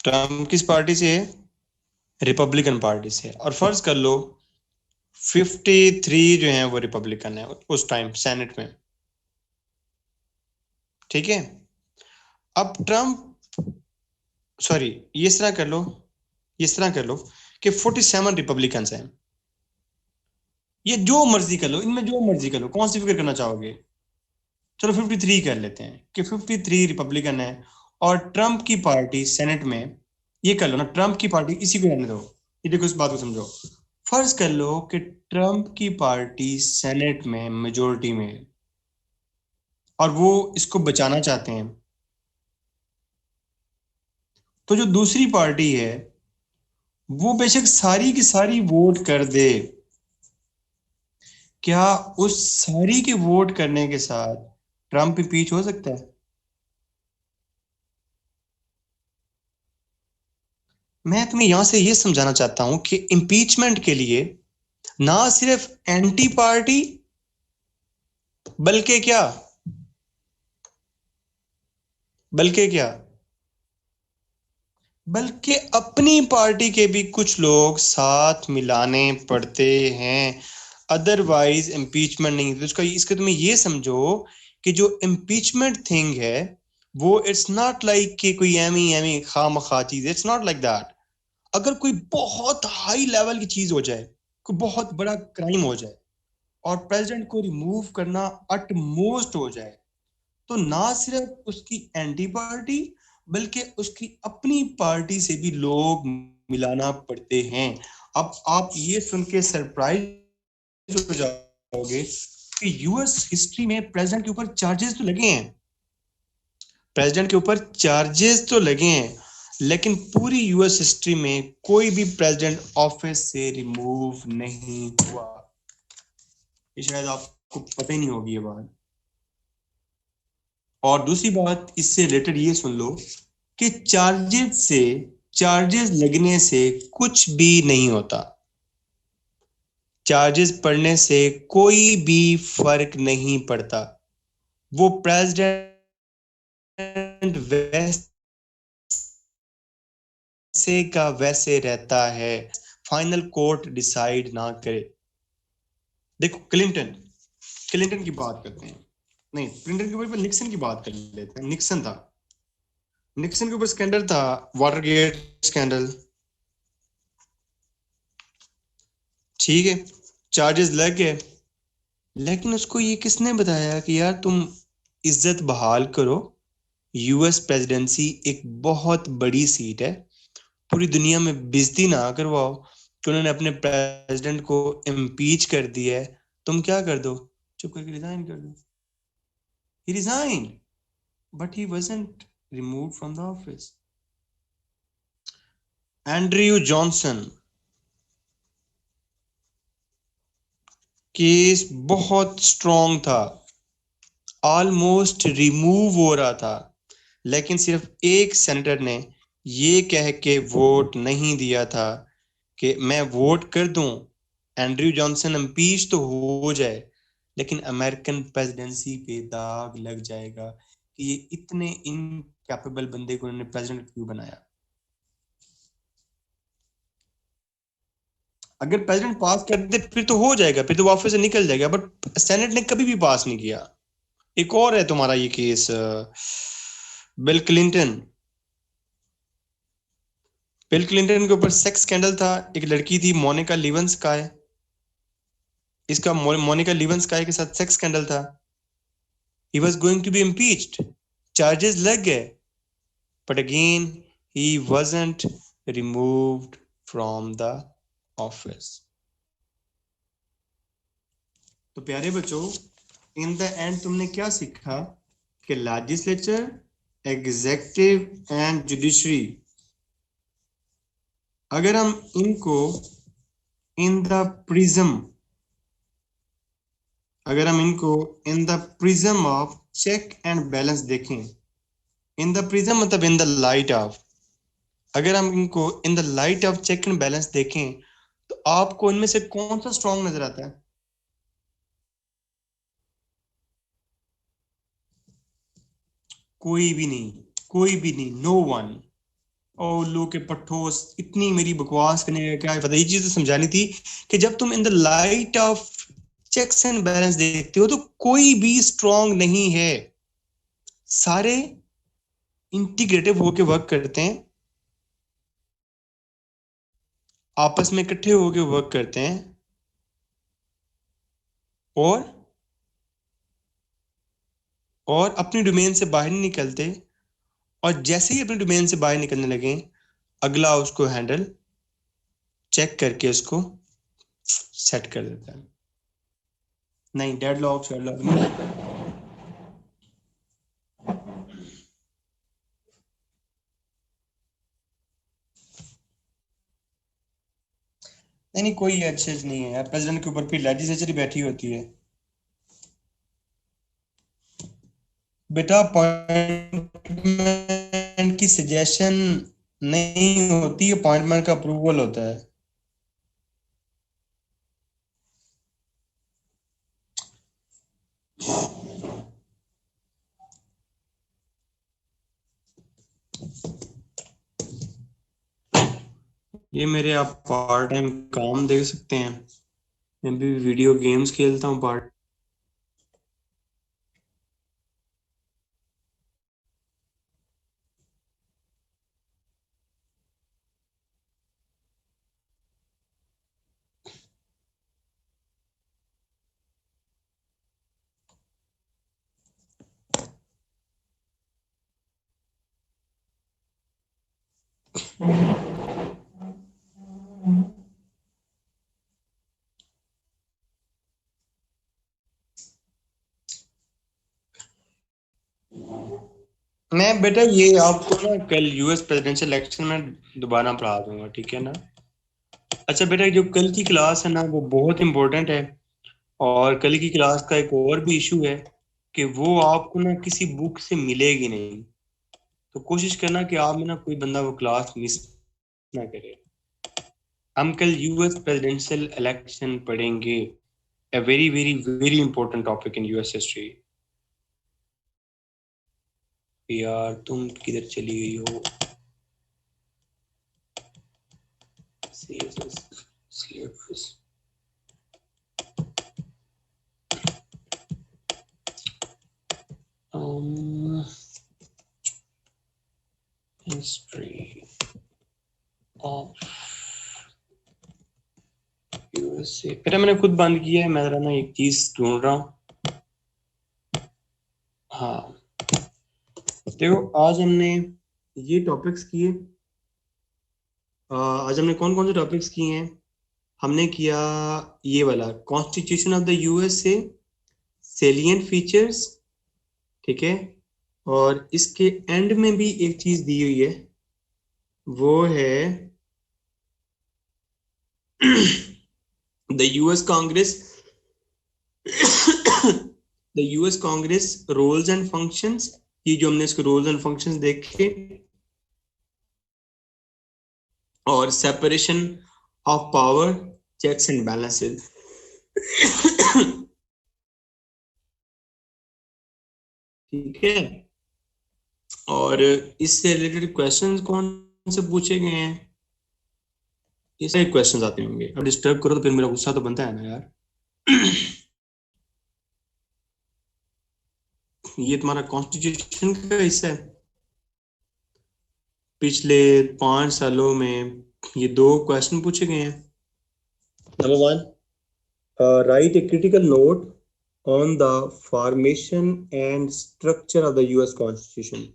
ट्रंप किस पार्टी से है? रिपब्लिकन पार्टी से। और फर्ज कर लो 53 जो है वो रिपब्लिकन है उस टाइम सेनेट में। ठीक है। अब ट्रंप, सॉरी, ये इस तरह कर लो, इस तरह कर लो कि 47 रिपब्लिकन हैं। ये जो मर्जी कर लो, इनमें जो मर्जी कर लो, कौन सी फिगर करना चाहोगे? चलो 53 कर लेते हैं कि 53 रिपब्लिकन है और ट्रंप की पार्टी सेनेट में। ये कर लो ना, ट्रंप की पार्टी, इसी को रहने दो। ये देखो इस बात को समझो। फर्ज कर लो कि ट्रंप की पार्टी सेनेट में मेजोरिटी में है और वो इसको बचाना चाहते हैं, तो जो दूसरी पार्टी है वो बेशक सारी की सारी वोट कर दे, क्या उस सारी के वोट करने के साथ ट्रंप इम्पीच हो सकता है? मैं तुम्हें यहां से ये समझाना चाहता हूं कि इम्पीचमेंट के लिए ना सिर्फ एंटी पार्टी, बल्कि क्या, बल्कि क्या, बल्कि अपनी पार्टी के भी कुछ लोग साथ मिलाने पड़ते हैं। अदरवाइज इम्पीचमेंट नहीं। तो इसका इसके तुम्हें ये समझो कि जो इम्पीचमेंट थिंग है वो इट्स नॉट लाइक कि कोई एमी एमी खामखा चीज, इट्स नॉट लाइक दैट। अगर कोई बहुत हाई लेवल की चीज हो जाए, कोई बहुत बड़ा क्राइम हो जाए और प्रेसिडेंट को रिमूव करना अटमोस्ट हो जाए, तो ना सिर्फ उसकी एंटी पार्टी बल्कि उसकी अपनी पार्टी से भी लोग मिलाना पड़ते हैं। अब आप ये सुन के सरप्राइज हो जाओगे कि यूएस हिस्ट्री में प्रेसिडेंट के ऊपर चार्जेस तो लगे हैं, प्रेसिडेंट के ऊपर चार्जेस तो लगे हैं, लेकिन पूरी यूएस हिस्ट्री में कोई भी प्रेसिडेंट ऑफिस से रिमूव नहीं हुआ। ये शायद आपको पता ही नहीं होगी ये बात। और दूसरी बात इससे रिलेटेड ये सुन लो कि चार्जेस लगने से कुछ भी नहीं होता। चार्जेस पड़ने से कोई भी फर्क नहीं पड़ता। वो प्रेसिडेंट वैसे का वैसे रहता है, फाइनल कोर्ट डिसाइड ना करे। देखो क्लिंटन, क्लिंटन की बात करते हैं, नहीं क्लिंटन के ऊपर निक्सन की बात कर लेते हैं। निक्सन था, निक्सन के ऊपर स्कैंडल था, वाटरगेट स्कैंडल। ठीक है, चार्जेस लग गए, लेकिन उसको ये किसने बताया कि यार तुम इज्जत बहाल करो, यूएस प्रेसिडेंसी एक बहुत बड़ी सीट है, पूरी दुनिया में बेइज्जती ना करवाओ कि उन्होंने अपने प्रेसिडेंट को इम्पीच कर दिया है, तुम क्या कर दो, चुप करके रिजाइन कर दो। He resign but he wasn't removed from the office. Andrew Johnson case बहुत स्ट्रॉन्ग था, ऑलमोस्ट रिमूव हो रहा था, लेकिन सिर्फ एक सेनेटर ने ये कह के वोट नहीं दिया था कि मैं वोट कर दूं, एंड्रयू जॉनसन इम्पीच तो हो जाए, लेकिन अमेरिकन प्रेसिडेंसी पे दाग लग जाएगा कि ये इतने इनकैपेबल बंदे को उन्होंने प्रेसिडेंट क्यों बनाया। अगर प्रेसिडेंट पास कर दे फिर तो हो जाएगा, फिर तो वो ऑफिस से निकल जाएगा, बट सेनेट ने कभी भी पास नहीं किया। एक और है तुम्हारा ये case, bill Clinton. Bill Clinton के ऊपर सेक्स स्कैंडल था, एक लड़की थी मोनिका लिवंस्काय, इसका मोनिका लिवंस्काय के साथ सेक्स स्कैंडल था। He was going to be impeached, charges लग गए, but again he wasn't removed from the office. तो प्यारे बच्चों, इन द एंड तुमने क्या सीखा कि लेजिस्लेचर, एग्जीक्यूटिव एंड जुडिशरी, अगर हम इनको इन द प्रिज्म, अगर हम इनको in the prism of check and balance देखें, इन द प्रिज्म मतलब इन द लाइट ऑफ, अगर हम इनको in the light of check and balance देखें तो आपको इनमें से कौन सा स्ट्रॉन्ग नजर आता है? कोई भी नहीं, कोई भी नहीं, नो वन। ओ लो के पट्टो, इतनी मेरी बकवास करने का क्या पता, ये चीज तो समझानी थी कि जब तुम in the light of checks and balance देखते हो तो कोई भी स्ट्रॉन्ग नहीं है, सारे इंटीग्रेटिव होके वर्क करते हैं, आपस में इकट्ठे होके वर्क करते हैं, और अपनी डोमेन से बाहर नहीं निकलते, और जैसे ही अपने डोमेन से बाहर निकलने लगे अगला उसको हैंडल चेक करके उसको सेट कर देता है। नहीं, डेडलॉक शेडलॉक नहीं। नहीं, कोई अच्छे नहीं है यार, प्रेसिडेंट के ऊपर फिर लेजिस्लेचर ही बैठी होती है। बेटा अपॉइंटमेंट की सजेशन नहीं होती, अपॉइंटमेंट का अप्रूवल होता है। ये मेरे आप पार्ट टाइम काम देख सकते हैं, मैं भी वीडियो गेम्स खेलता हूँ पार्ट। मैं बेटा ये आपको ना कल यूएस प्रेसिडेंशियल इलेक्शन में दोबारा पढ़ा दूंगा, ठीक है ना? अच्छा बेटा, जो कल की क्लास है ना वो बहुत इंपॉर्टेंट है, और कल की क्लास का एक और भी इशू है कि वो आपको ना किसी बुक से मिलेगी नहीं, तो कोशिश करना कि आप में ना कोई बंदा वो क्लास मिस ना करे। हम कल यूएस प्रेसिडेंशियल इलेक्शन पढ़ेंगे, a very very very important topic in US history। यार तुम किधर चली गई हो? CSS um, history of USA। बेटा मैंने खुद बंद किया है, मैं जरा ना एक चीज ढूंढ रहा हूँ। हाँ, देखो आज हमने ये टॉपिक्स किए। आज हमने कौन कौन से टॉपिक्स किए हैं? हमने किया ये वाला constitution of the USA, salient features, ठीक है। और इसके एंड में भी एक चीज दी हुई है, वो है the US Congress, the US Congress roles and functions. ये जो हमने इसके रोल्स एंड फंक्शंस देखे, और separation of power, checks and balances. ठीक है। और इससे रिलेटेड क्वेश्चंस कौन से पूछे गए हैं? ये सारे क्वेश्चंस आते होंगे। अब डिस्टर्ब करो तो फिर मेरा गुस्सा तो बनता है ना यार। ये तुम्हारा कॉन्स्टिट्यूशन का हिस्सा है। पिछले 5 सालों में ये 2 क्वेश्चन पूछे गए हैं। Number 1, right a critical note on the formation and structure of the US constitution.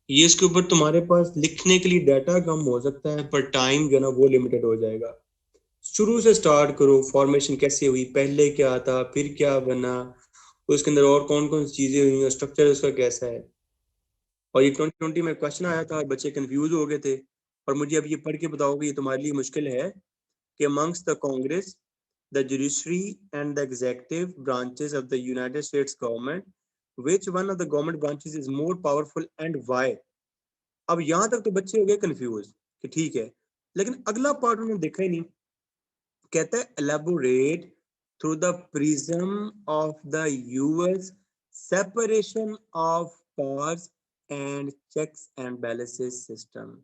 ये इसके ऊपर तुम्हारे पास लिखने के लिए डाटा कम हो सकता है, पर टाइम जो है ना वो लिमिटेड हो जाएगा। शुरू से स्टार्ट करो, फॉर्मेशन कैसे हुई, पहले क्या था, फिर क्या बना, उसके अंदर और कौन कौन सी चीजें हुई, और स्ट्रक्चर उसका कैसा है। और ये 2020 में क्वेश्चन आया था, बच्चे कंफ्यूज हो गए थे। और मुझे अब ये पढ़ के बताओगे, ये तुम्हारे लिए मुश्किल है कि amongst the Congress, the judiciary and the executive branches of the United states government, which one of the government branches is more powerful and why? अब यहां तक तो बच्चे हो गए कंफ्यूज कि ठीक है, लेकिन अगला पार्ट उन्होंने देखा ही नहीं। कहता है elaborate through the prism of the US separation of powers and checks and balances system.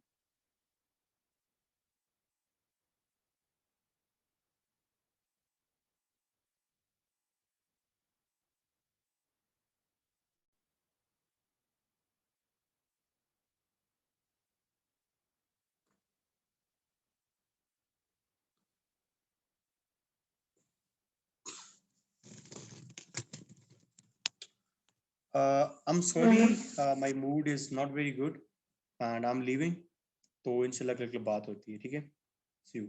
I'm sorry, my mood is not very good and I'm leaving. तो इंशाल्लाह कल बात होती है, ठीक है? See you.